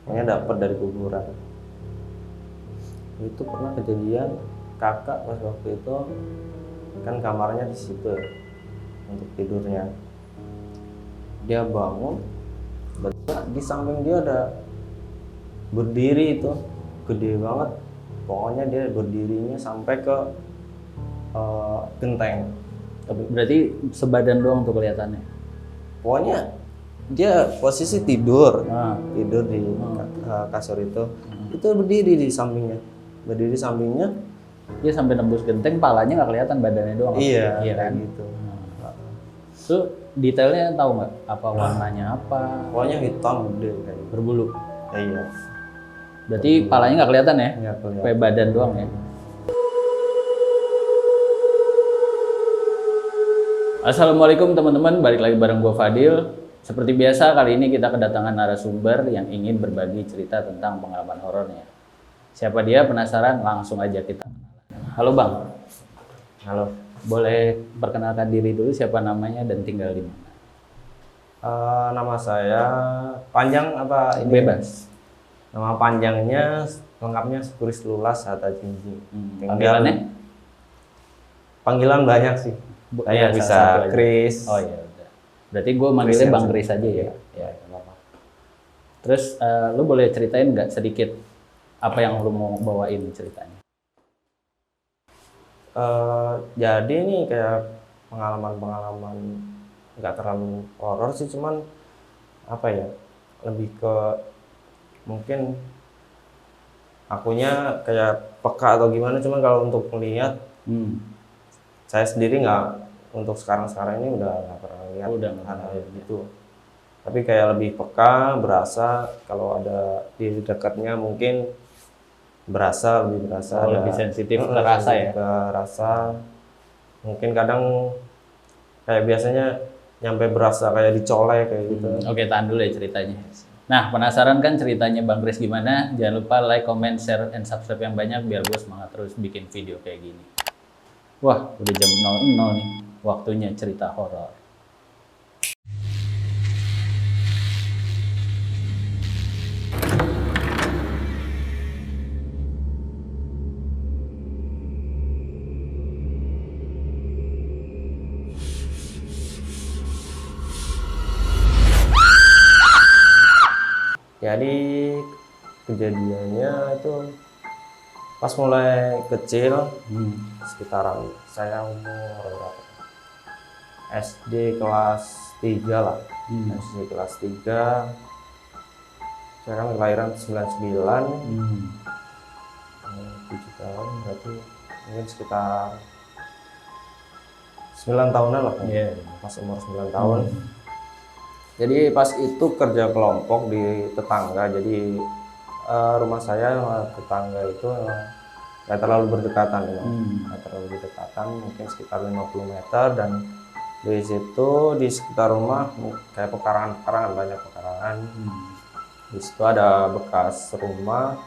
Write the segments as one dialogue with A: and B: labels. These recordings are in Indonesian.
A: pokoknya dapat dari kuburan. Itu pernah kejadian kakak pas waktu itu kan kamarnya di situ ya, untuk tidurnya. Dia bangun, betul di samping dia ada berdiri itu gede banget. Pokoknya dia berdirinya sampai ke genteng.
B: Berarti sebadan doang tuh kelihatannya.
A: Pokoknya dia posisi tidur,
B: Ah.
A: tidur di kasur itu. Itu berdiri di sampingnya, berdiri sampingnya.
B: Dia sampai nembus genteng, palanya nggak kelihatan, badannya doang.
A: Iya,
B: Iya kan.
A: kayak gitu.
B: Itu detailnya tahu nggak? Apa warnanya apa?
A: Pokoknya hitam gede kayak.
B: Berbulu.
A: Iya.
B: Berarti palanya nggak kelihatan ya?
A: Nggak kelihatan.
B: Kayak badan doang ya. Assalamualaikum teman-teman, balik lagi bareng gue Fadil. Seperti biasa kali ini kita kedatangan narasumber yang ingin berbagi cerita tentang pengalaman horornya. Siapa dia? Penasaran? Langsung aja kita. Halo Bang.
A: Halo.
B: Boleh perkenalkan diri dulu, siapa namanya dan tinggal di mana?
A: Nama saya panjang apa ini?
B: Bebas.
A: Nama panjangnya lengkapnya Chris Lulas Hatta Jinji.
B: Panggilannya?
A: Panggilan banyak sih. Saya
B: Ya,
A: bisa
B: salah satu aja.
A: Chris.
B: Oh iya udah. Berarti gue manggilnya
A: Chris
B: Bang
A: aja.
B: Chris aja ya.
A: Ya, nggak apa-apa.
B: Terus lu boleh ceritain nggak sedikit apa yang lu mau bawain ceritanya?
A: Jadi ini kayak pengalaman-pengalaman nggak terlalu horor sih, cuman apa ya, lebih ke mungkin akunya kayak peka atau gimana. Cuman kalau untuk melihat, saya sendiri nggak, untuk sekarang ini udah nggak pernah lihat
B: Udah nggak
A: hal
B: pernah
A: gitu. Tapi kayak lebih peka, berasa kalau ada di dekatnya, mungkin lebih berasa,
B: Oh, lebih sensitif ke rasa ya?
A: ke rasa. Mungkin kadang kayak biasanya nyampe berasa kayak dicolek kayak gitu.
B: Oke, tahan dulu ya ceritanya. Nah, penasaran kan ceritanya Bang Chris gimana? Jangan lupa like, comment, share, and subscribe yang banyak biar gue semangat terus bikin video kayak gini. Wah, udah jam 00 nih. Waktunya cerita horor.
A: Jadi kejadiannya itu pas mulai kecil, sekitaran saya umur berapa? SD kelas 3 lah. SD kelas 3. Saya kan kelahiran 99. 7 tahun berarti mungkin sekitar 9 tahunan lah.
B: Iya.
A: Pas umur 9 tahun. Jadi pas itu kerja kelompok di tetangga. Jadi rumah saya sama tetangga itu nggak terlalu berdekatan, nggak terlalu berdekatan, mungkin sekitar 50 meter. Dan di situ di sekitar rumah kayak pekarangan, banyak pekarangan. Di situ ada bekas rumah,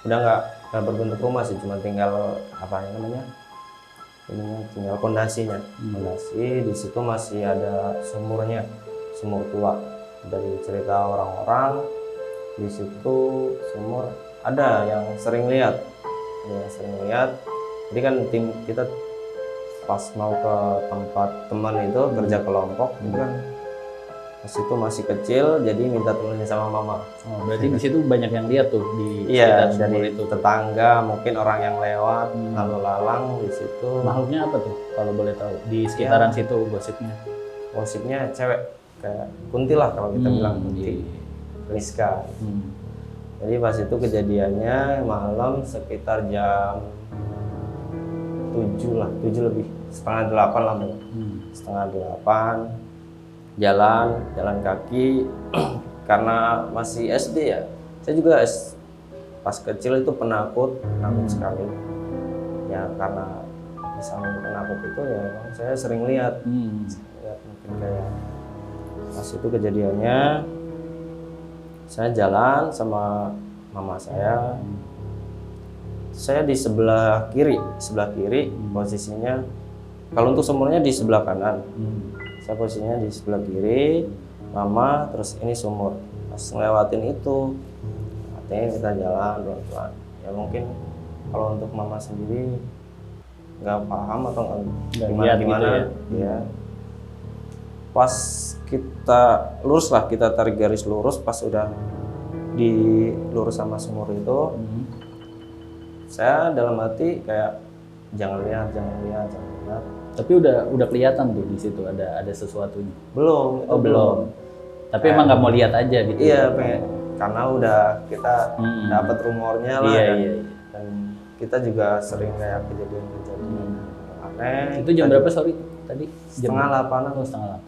A: udah nggak berbentuk rumah sih, cuma tinggal apa namanya, tinggal pondasinya. Pondasi di situ masih ada sumurnya, sumur tua. Dari cerita orang-orang di situ sumur ada yang sering lihat, Jadi kan tim kita pas mau ke tempat teman itu kerja kelompok itu kan pas itu masih kecil, jadi minta temenin sama mama.
B: Oh, berarti di situ banyak yang lihat tuh di
A: Iya,
B: sekitar sumur
A: dari
B: itu.
A: tetangga, mungkin orang yang lewat lalu lalang di situ.
B: Makhluknya apa tuh kalau boleh tahu? Di sekitaran situ gosipnya.
A: Gosipnya cewek, kayak kunti lah kalau kita bilang, kunti. Rizka. Jadi pas itu kejadiannya malam sekitar jam 7 lah, 7 lebih, setengah 8 lah, setengah 8. Jalan kaki karena masih SD ya. Saya juga pas kecil itu penakut sekali. Ya karena di samping penakut itu ya memang saya sering lihat. Mungkin kayak pas itu kejadiannya, saya jalan sama mama saya. Saya di sebelah kiri posisinya. Kalau untuk sumurnya di sebelah kanan. Saya posisinya di sebelah kiri, mama, terus ini sumur. Pas ngelewatin itu, Artinya kita jalan pelan-pelan. Ya mungkin kalau untuk mama sendiri nggak paham atau
B: Nggak
A: gimana
B: lihat
A: gimana
B: gitu
A: ya. Pas kita lurus lah, kita tarik garis lurus, pas udah di lurus sama sumur itu, saya dalam hati kayak jangan lihat.
B: Tapi udah kelihatan tuh di situ ada sesuatunya.
A: Belum.
B: Oh belum. Tapi emang nggak mau lihat aja gitu.
A: Iya, karena udah kita dapat rumornya lah.
B: Iya.
A: Dan kita juga sering kayak kejadian-kejadian aneh.
B: Itu jam berapa sorry tadi?
A: Setengah 8.
B: Oh, setengah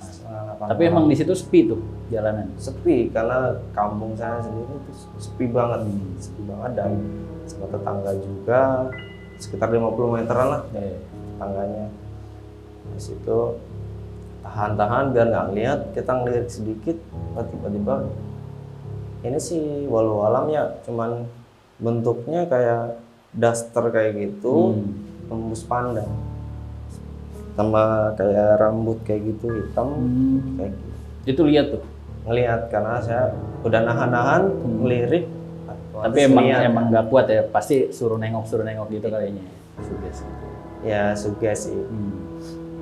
B: 8. Tapi emang di situ sepi tuh jalanan.
A: Sepi karena kampung saya sendiri itu sepi banget, dan sama tetangga juga sekitar 50 meteran lah tetangganya. Di situ tahan biar nggak ngeliat, kita ngelirik sedikit, tiba-tiba ini sih walau alam ya, cuman bentuknya kayak daster kayak gitu, tembus pandang, sama kayak rambut kayak gitu hitam, kayak gitu.
B: Itu lihat tuh.
A: Ngelihat karena saya udah nahan ngelirik.
B: Tapi emang nggak kuat ya, pasti suruh nengok gitu kayaknya. Suges.
A: Ya suges sih.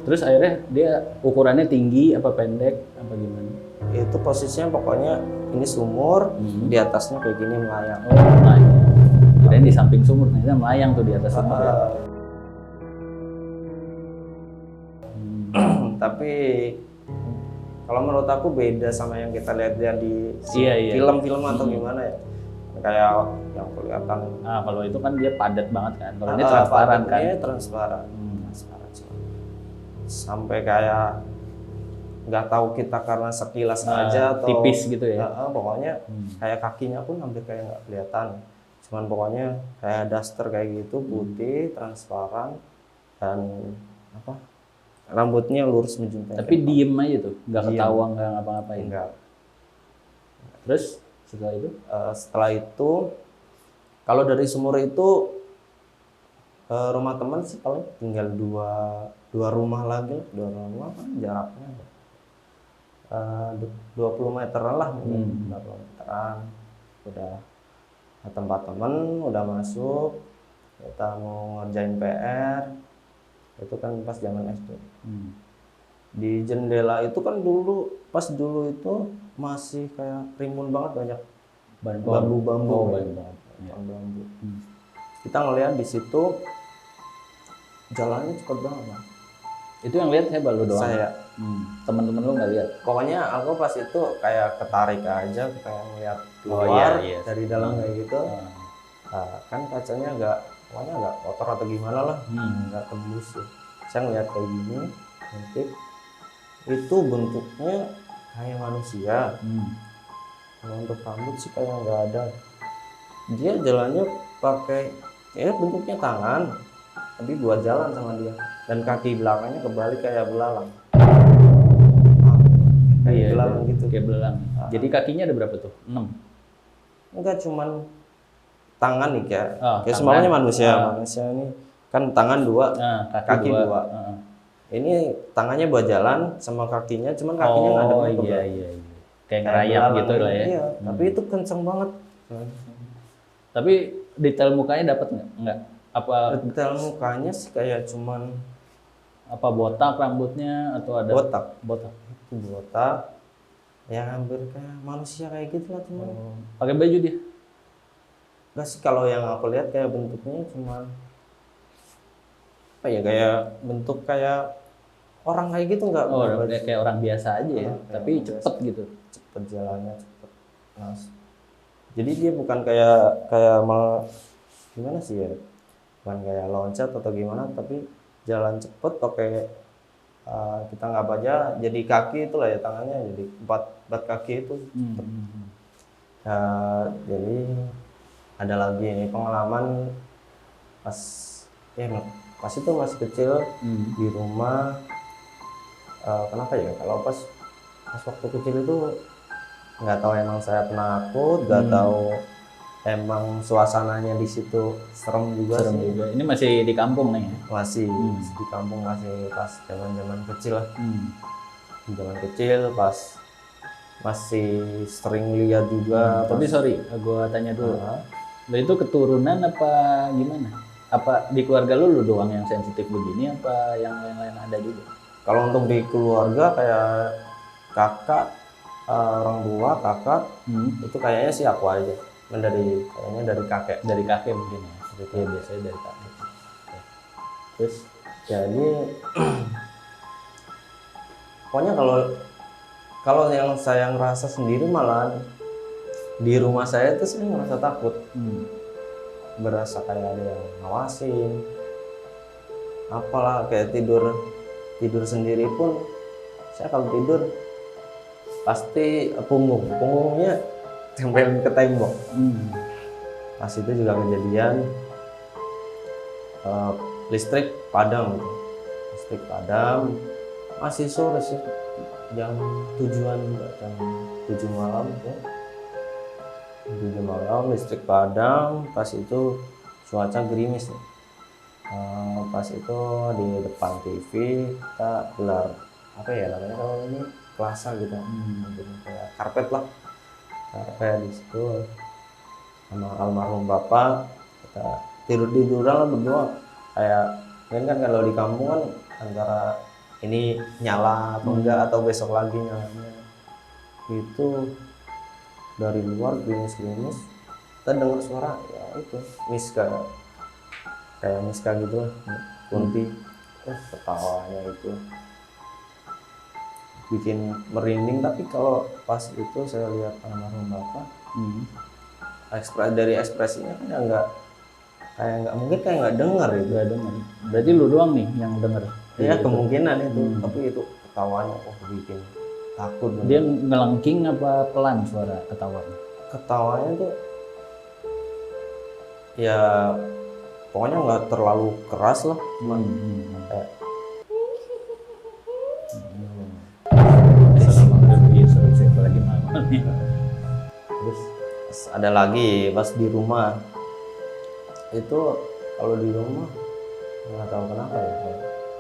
B: Terus akhirnya dia ukurannya tinggi apa pendek apa gimana?
A: Itu posisinya pokoknya ini sumur, di atasnya kayak gini melayang.
B: Oh melayang. Kirain di samping sumur, ternyata melayang tuh di atas sumur ya.
A: Tapi kalau menurut aku beda sama yang kita lihat di film-film atau gimana ya. Kayak yang kelihatan.
B: Nah, kalau itu kan dia padat banget kan. Kalau ini transparan kan.
A: Ini transparan. Sampai kayak nggak tahu kita karena sekilas aja atau
B: tipis gitu ya.
A: Pokoknya kayak kakinya pun hampir kayak nggak kelihatan. Cuman pokoknya kayak daster kayak gitu, putih, transparan, dan rambutnya lurus menjuntai.
B: Tapi diem aja tuh, nggak ketawa, nggak ngapa-ngapain.
A: Enggak.
B: Terus
A: setelah itu kalau dari sumur itu rumah teman sih paling tinggal dua rumah lagi, dua rumah kan jaraknya 20 meteran lah, 20 meteran. Udah tempat teman udah masuk, kita mau ngerjain PR, itu kan pas zaman SD. Di jendela itu kan pas dulu itu masih kayak rimbun banget, banyak bambu. Kita ngelihat di situ jalannya cepet banget, Bang.
B: Itu yang lihat saya baru doang.
A: Saya.
B: Teman-teman lu nggak lihat?
A: Pokoknya aku pas itu kayak ketarik aja, kayak ngeliat keluar dari dalam kayak gitu. Nah, kan kacanya pokoknya agak kotor atau gimana lah, nggak tembus sih. Saya ngeliat kayak gini, ngintip. Itu bentuknya kayak manusia. Kalau untuk rambut sih kayak nggak ada. Dia jalannya pakai bentuknya tangan, tapi buat jalan sama dia, dan kaki belakangnya kebalik kayak belalang. Kayak belalang gitu.
B: Kayak belalang. Jadi kakinya ada berapa tuh? 6?
A: Enggak, cuman tangan nih kayak
B: tangan.
A: semuanya manusia ini kan tangan 2, kaki 2. Ini tangannya buat jalan sama kakinya, cuman kakinya ngadep ke belakang.
B: Iya. Kayak ngerayap gitu lah ya.
A: Iya, tapi itu kenceng banget.
B: Tapi detail mukanya dapat nggak? Apa
A: detail mukanya sih kayak cuman
B: apa botak rambutnya atau ada
A: botak.
B: Itu
A: botak. Ya hampir kayak manusia kayak gitu lah cuman.
B: Pakai baju dia?
A: Enggak sih, kalau yang aku lihat kayak bentuknya cuman kayak bentuk kayak orang kayak gitu, enggak.
B: Kayak orang biasa aja ya, tapi cepet gitu.
A: Cepet jalannya, cepet. Nah, jadi dia bukan kayak gimana sih ya? Bukan kayak loncat atau gimana, tapi jalan cepet pakai kita nggak aja jadi kaki itulah ya, tangannya jadi empat kaki itu. Jadi ada lagi ini pengalaman pas itu masih kecil di rumah. Kenapa ya, kalau pas waktu kecil itu nggak tahu emang saya penakut, nggak tahu emang suasananya di situ serem juga.
B: Ini masih di kampung nih?
A: Masih di kampung, masih pas zaman kecil lah. Zaman kecil pas masih sering lihat juga.
B: Tapi sorry, gua tanya dulu.
A: Nah,
B: Lo itu keturunan apa gimana? Apa di keluarga lu doang yang sensitif begini apa yang lain-lain ada juga?
A: kalau untuk di keluarga kayak kakak, orang tua kakak itu kayaknya sih aku aja. Kayaknya dari kakek.
B: Dari kakek mungkin ya. Iya biasanya dari kakek. Oke. Terus
A: Jadi pokoknya kalau kalau yang saya ngerasa sendiri malah di rumah saya itu saya ngerasa takut, berasa kayak ada yang ngawasin, apalah kayak tidur sendiri pun saya kalau tidur pasti punggungnya tempelin ke tembok. Pas itu juga kejadian listrik padam gitu. Listrik padam masih sore sih, jam 7-an juga, jam 7 malam ya. 7 malam listrik padam, pas itu cuaca gerimis nih. Pas itu di depan TV kita gelar apa ya namanya kalau ini plaza gitu, kayak karpet lah, karpet di situ sama almarhum bapak kita tiduran lah berdua. Kayak kan kalau di kampung kan antara ini nyala atau enggak atau besok lagi nyalanya, itu dari luar gerimis kita dengar suara ya itu Miska, kayak Miska gitu lah, kunti. Ketawanya itu bikin merinding. Tapi kalau pas itu saya lihat almarhum bapak, dari ekspresinya kan nggak mungkin kayak nggak dengar itu.
B: nggak dengar. Berarti lu doang nih yang denger.
A: Ya kemungkinan itu. Tapi itu ketawanya bikin takut.
B: Dia ngelengking apa pelan suara ketawanya?
A: Ketawanya tuh ya pokoknya nggak terlalu keras lah, cuman kayak
B: lagi malam nih.
A: terus ada lagi pas di rumah itu, kalau di rumah nggak tahu kenapa ya,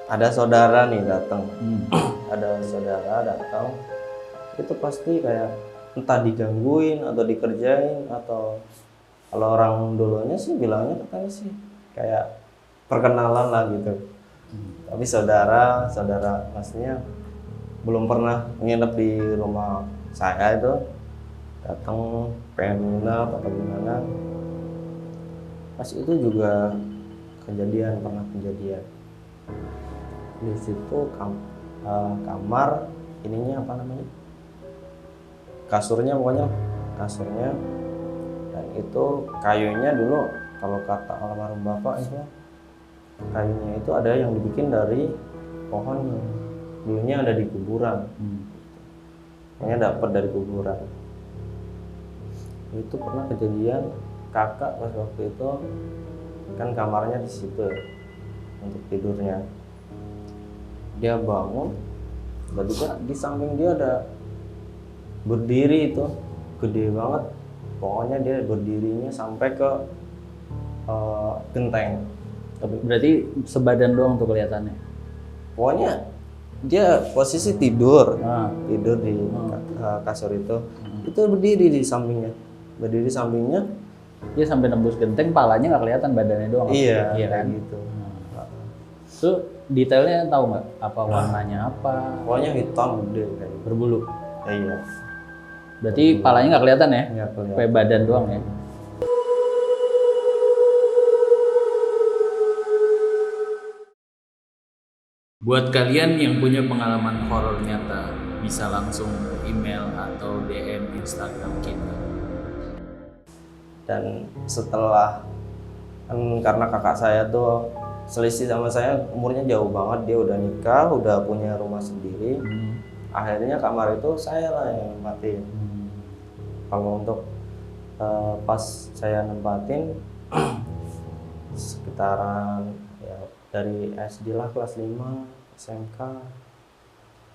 A: ada saudara nih datang. Ada saudara datang itu pasti kayak entah digangguin atau dikerjain, atau kalau orang dulunya sih bilangnya katanya sih kayak perkenalan lah gitu. Tapi saudara maksudnya belum pernah nginep di rumah saya, itu datang pengen nginep atau gimana. Pas itu juga pernah kejadian di situ kamar ininya apa namanya, kasurnya dan itu kayunya dulu kalau kata almarhum bapak itu kayunya itu ada yang dibikin dari pohon yang dulunya ada di kuburan. Kayaknya dapat dari kuburan. Itu pernah kejadian kakak pas waktu itu kan kamarnya di situ ya, untuk tidurnya. Dia bangun, tiba-tiba di samping dia ada berdiri itu gede banget. Pokoknya dia berdirinya sampai ke genteng.
B: Berarti sebadan doang tuh kelihatannya.
A: Pokoknya dia posisi tidur di kasur itu. Itu berdiri di sampingnya.
B: Dia sampai nembus genteng, palanya nggak kelihatan, badannya doang.
A: Iya
B: kan?
A: gitu.
B: Itu detailnya tahu nggak? Apa warnanya apa?
A: Pokoknya hitam gede kayak gitu.
B: Berbulu.
A: Iya.
B: Berarti palanya nggak kelihatan ya?
A: Nggak kelihatan.
B: Kayak badan doang ya. Buat kalian yang punya pengalaman horor nyata, bisa langsung email atau DM Instagram kita.
A: Dan setelah karena kakak saya tuh selisih sama saya umurnya jauh banget, dia udah nikah, udah punya rumah sendiri. Akhirnya kamar itu saya lah yang nempatin. Kalau untuk pas saya nempatin sekitaran ya dari SD lah kelas 5 SMK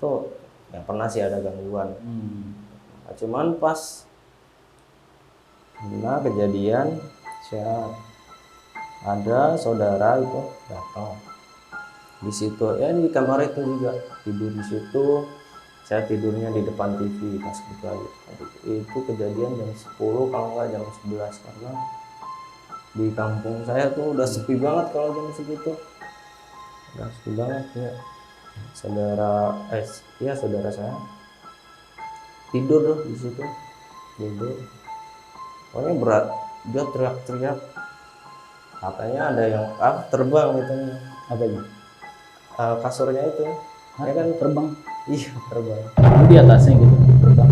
A: tuh yang pernah sih ada gangguan. Nah, cuman pas kejadian saya ada saudara itu datang di situ ya, di kamar itu juga tidur di situ Saya tidurnya di depan TV pas gitu aja. Itu kejadian jam 10 kalau nggak jam 11 karena di kampung saya tuh udah sepi banget kalau jam segitu. Udah sepi banget ya. Saudara saya tidur tuh di situ. Tidur. Pokoknya berat. Dia teriak-teriak. Katanya ada yang terbang gitu.
B: Apa itu?
A: Kasurnya itu.
B: Ya kan terbang.
A: Iya, terbang.
B: Di atasnya gitu terbang.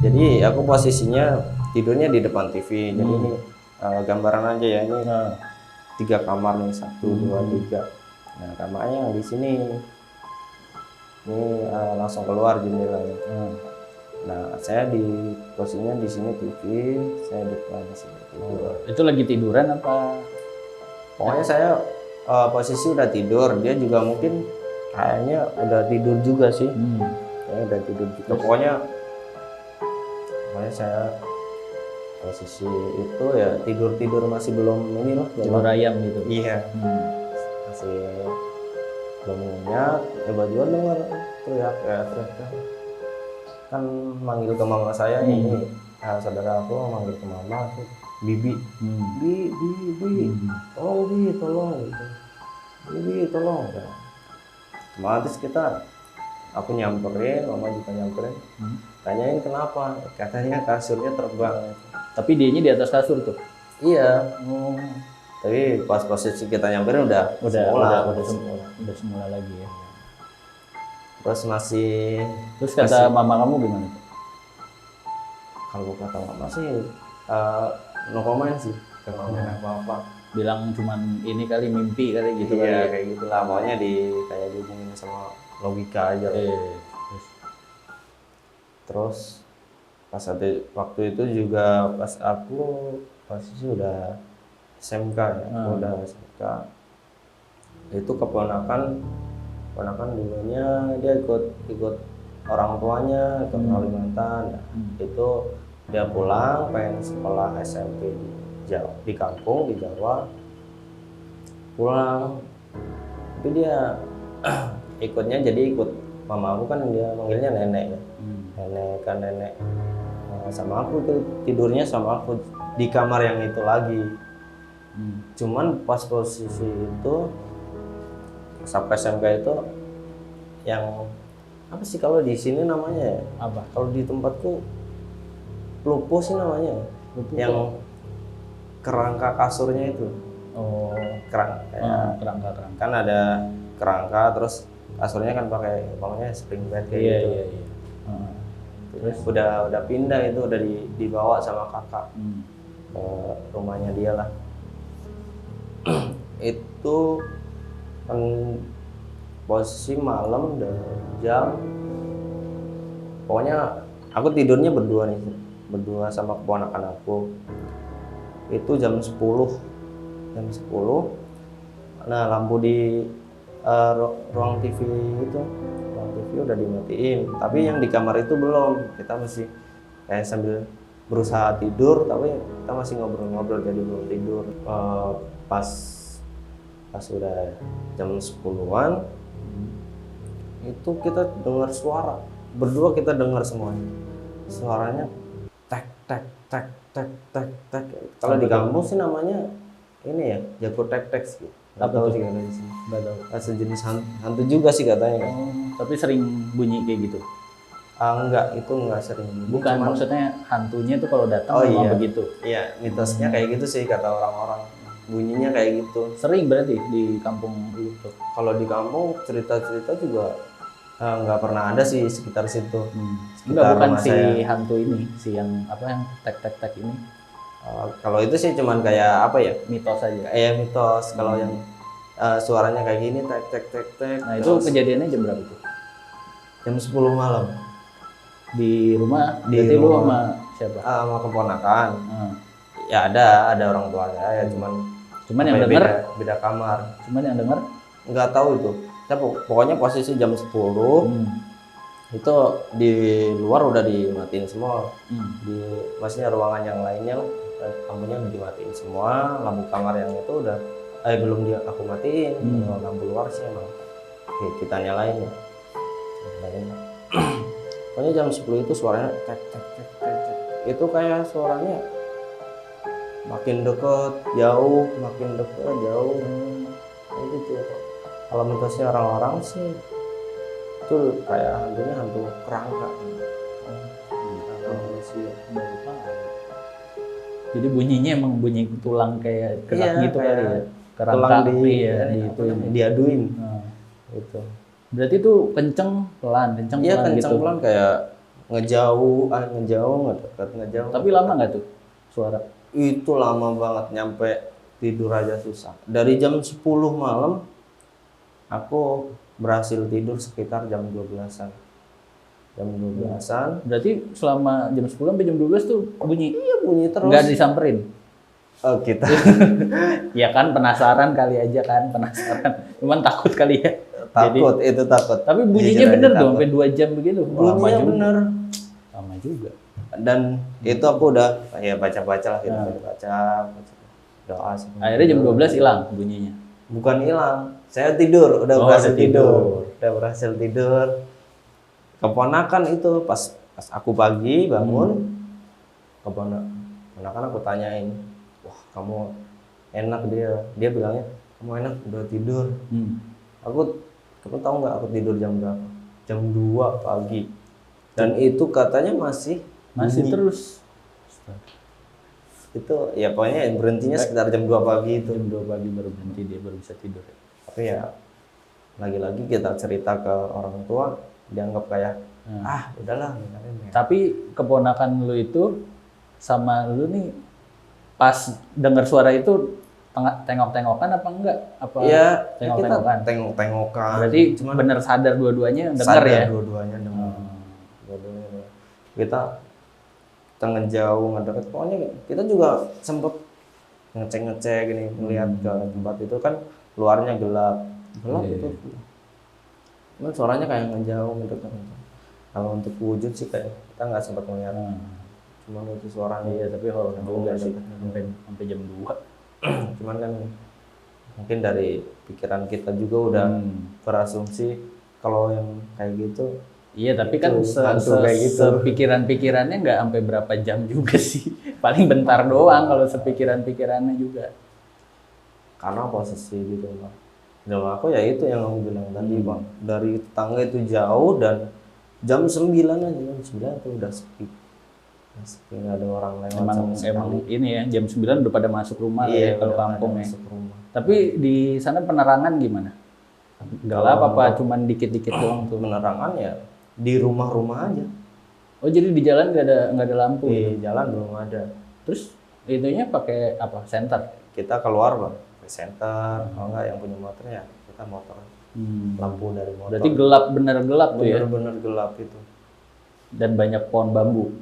A: Jadi aku posisinya tidurnya di depan TV. Jadi ini gambaran aja ya, ini 3 kamar nih, 1, 2, 3. Nah, kamarnya yang di sini. Ini langsung keluar jendelanya. Nah, saya di posisinya di sini TV, saya depan di sini tidur.
B: Itu lagi tiduran apa?
A: Pokoknya saya posisi udah tidur, dia juga mungkin kayaknya udah tidur juga sih. Kayaknya udah tidur juga. Pokoknya saya posisi itu ya tidur masih belum ini loh.
B: Tidur ayam gitu.
A: Iya. Masih belum nyenyak. Tiba-tiba dengar teriak. Kan manggil ke mama saya ini. Saudara aku manggil ke mama tuh. Bibi, tolong gitu. Bibi, tolong. Otomatis aku nyamperin, mama juga nyamperin. Tanyain kenapa? Katanya kasurnya terbang.
B: Tapi dianya di atas kasur tuh.
A: Iya. Tapi pas posisi kita nyamperin udah
B: semula lagi ya.
A: Terus
B: kata mama kamu gimana?
A: Kalau kata mama sih no comment sih, gak ngomongin apa-apa.
B: Bilang cuman ini kali mimpi kali gitu.
A: Iya, kayak gitulah. Pokoknya kayak dihubungin sama logika aja. Terus pas waktu itu juga pas aku posisi udah SMK ya, udah SMK. Itu keponakan dulunya dia ikut orang tuanya ke Kalimantan. Itu dia pulang pengen sekolah SMP di kampung di Jawa, pulang. Tapi dia ikutnya jadi ikut mama aku kan, dia manggilnya nenek ya. Nenek sama aku tuh tidurnya sama aku di kamar yang itu lagi. Cuman pas posisi itu sampai SMK itu yang apa sih kalau di sini namanya ya?
B: Apa?
A: Kalau di tempatku lupo sih namanya. Yang kerangka kasurnya itu.
B: Kerangka.
A: Kan ada kerangka, terus kasurnya kan pakai spring bed kayak gitu.
B: Iya.
A: Terus udah pindah itu, udah dibawa sama kakak ke rumahnya dia lah. Itu kan posisi malam dan jam, pokoknya aku tidurnya berdua sama keponakan aku. Itu jam 10. Nah, lampu di ruang TV udah dimatiin, tapi yang di kamar itu belum. Kita masih kayak sambil berusaha tidur, tapi kita masih ngobrol-ngobrol, jadi belum tidur. Pas udah jam 10-an itu kita dengar suara, berdua kita dengar semuanya. Suaranya tek tek tek tek tek tek. Kalau di kampung sih namanya ini ya, jago tek tek sih. Nggak tahu sih kalau di sini. Nggak tahu. Sejenis hantu juga sih katanya.
B: Tapi sering bunyi kayak gitu?
A: Enggak, itu enggak sering.
B: Bukan, maksudnya hantunya tuh kalau datang memang begitu?
A: Iya, mitosnya kayak gitu sih kata orang-orang. Bunyinya kayak gitu.
B: Sering berarti di kampung itu?
A: Kalau di kampung cerita-cerita juga nggak pernah ada sih sekitar situ.
B: Enggak, bukan si hantu ini, si yang tek ini.
A: Kalau itu sih cuman kayak apa ya?
B: Mitos aja.
A: Kayak mitos. Kalau yang suaranya kayak gini tek.
B: Nah, itu kejadiannya jam berapa tuh?
A: Jam 10 malam.
B: Di rumah? Berarti lu sama siapa?
A: Sama keponakan. Ya ada orang tua saya, cuman
B: yang denger
A: beda kamar.
B: Cuman yang denger
A: nggak tahu itu. Pokoknya posisi jam 10 itu di luar udah dimatiin semua. Maksudnya ruangan yang lainnya lampunya udah dimatiin semua, lampu kamar yang itu udah belum aku matiin. Lampu luar sih emang kita nyalain ya. pokoknya jam 10 itu suaranya tek tek tek tek tek. Itu kayak suaranya makin deket jauh, makin deket jauh, kayak gitu. Kalau mitosnya orang-orang sih itu kayak hantunya hantu kerangka.
B: Jadi bunyinya emang bunyi tulang kayak gerak
A: Iya,
B: gitu
A: kayak
B: kali ya.
A: tulang
B: Kerangka
A: di
B: ya,
A: apa
B: itu
A: namanya, diaduin
B: Gitu.
A: gitu.
B: Berarti tuh kenceng pelan
A: Iya
B: pelan
A: kencang
B: gitu.
A: pelan kayak ngejauh ngedekat ngejauh.
B: Tapi lama nggak tuh suara?
A: Itu lama banget, nyampe tidur aja susah. Dari jam 10 malam aku berhasil tidur sekitar jam 12-an. Jam 12-an.
B: Berarti selama jam 10 sampai jam 12 tuh bunyi.
A: Iya bunyi terus.
B: Nggak disamperin.
A: Oh, kita
B: Ya kan penasaran kali aja kan, penasaran. Cuman takut kali ya.
A: takut, itu takut.
B: Tapi bunyinya
A: Jujur aja
B: bener tuh
A: takut.
B: sampai 2 jam begitu. Lama
A: Bunyinya
B: juga.
A: bener.
B: Lama juga.
A: Dan itu aku udah ya baca-baca lah gitu, baca doa.
B: Akhirnya jam 12 hilang bunyinya.
A: Bukan hilang, saya tidur, udah
B: Oh,
A: berhasil
B: udah tidur.
A: udah berhasil tidur. Keponakan itu pas aku pagi bangun, keponakan aku tanyain, wah kamu enak, dia bilangnya kamu enak udah tidur. Kamu tahu nggak aku tidur jam berapa? Jam 2 pagi. Dan itu katanya masih bunyi.
B: Terus.
A: Itu ya pokoknya berhentinya sekitar jam 2 pagi itu.
B: Jam 2 pagi baru berhenti, dia baru bisa tidur.
A: Tapi ya lagi-lagi kita cerita ke orang tua dianggap kayak udahlah.
B: Tapi keponakan lu itu sama lu nih pas dengar suara itu tengok-tengokan apa enggak? Apa
A: Iya,
B: tengok-tengokan?
A: kita tengok-tengokan.
B: Berarti bener sadar dua-duanya dengar ya?
A: Dua-duanya dengar. Dua-duanya dengar. Kita ngejauh, ngedeket. Pokoknya kita juga sempet ngecek ini, melihat ke tempat itu kan luarnya gelap itu. Cuman suaranya kayak ngejauh, ngedeket. Kalau untuk wujud sih kayak kita nggak sempat melihat. Cuman itu suaranya.
B: Iya, tapi horor juga sih sampai jam 2.
A: Cuman kan mungkin dari pikiran kita juga udah berasumsi kalau yang kayak gitu.
B: Iya, tapi kan
A: kayak gitu.
B: sepikiran-pikirannya nggak sampai berapa jam juga sih. Paling bentar doang kalau sepikiran-pikirannya juga.
A: Karena posisi gitu Bang. Dan aku ya itu yang aku bilang tadi Bang. Dari tetangga itu jauh dan jam 9 aja, jam 9 tuh udah sepi. Sepi, nggak ada orang lewat
B: Emang ini ya, jam 9 udah pada masuk rumah ya kalau kampung ya. Tapi di sana penerangan gimana? Gelap apa cuman dikit-dikit doang tuh?
A: Penerangan ya di rumah-rumah aja.
B: Oh, jadi di jalan nggak ada lampu?
A: Di jalan belum ada.
B: Terus itunya pakai apa? Senter?
A: Kita keluar Bang, pakai senter. Kalau nggak yang punya motor ya kita motor. Lampu dari motor.
B: Berarti gelap, bener gelap tuh ya?
A: Bener-bener gelap itu.
B: Dan banyak pohon bambu.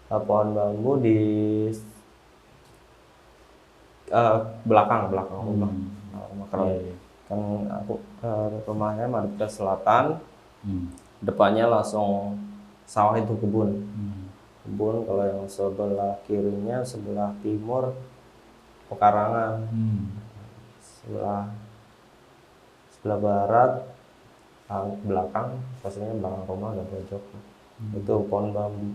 A: Pohon bambu di belakang rumah. Kan aku rumahnya madep ke selatan. Depannya langsung sawah, itu kebun. Kalau yang sebelah kirinya, sebelah timur pekarangan. Sebelah barat belakang, posisinya belakang rumah agak pojok. Itu pohon bambu.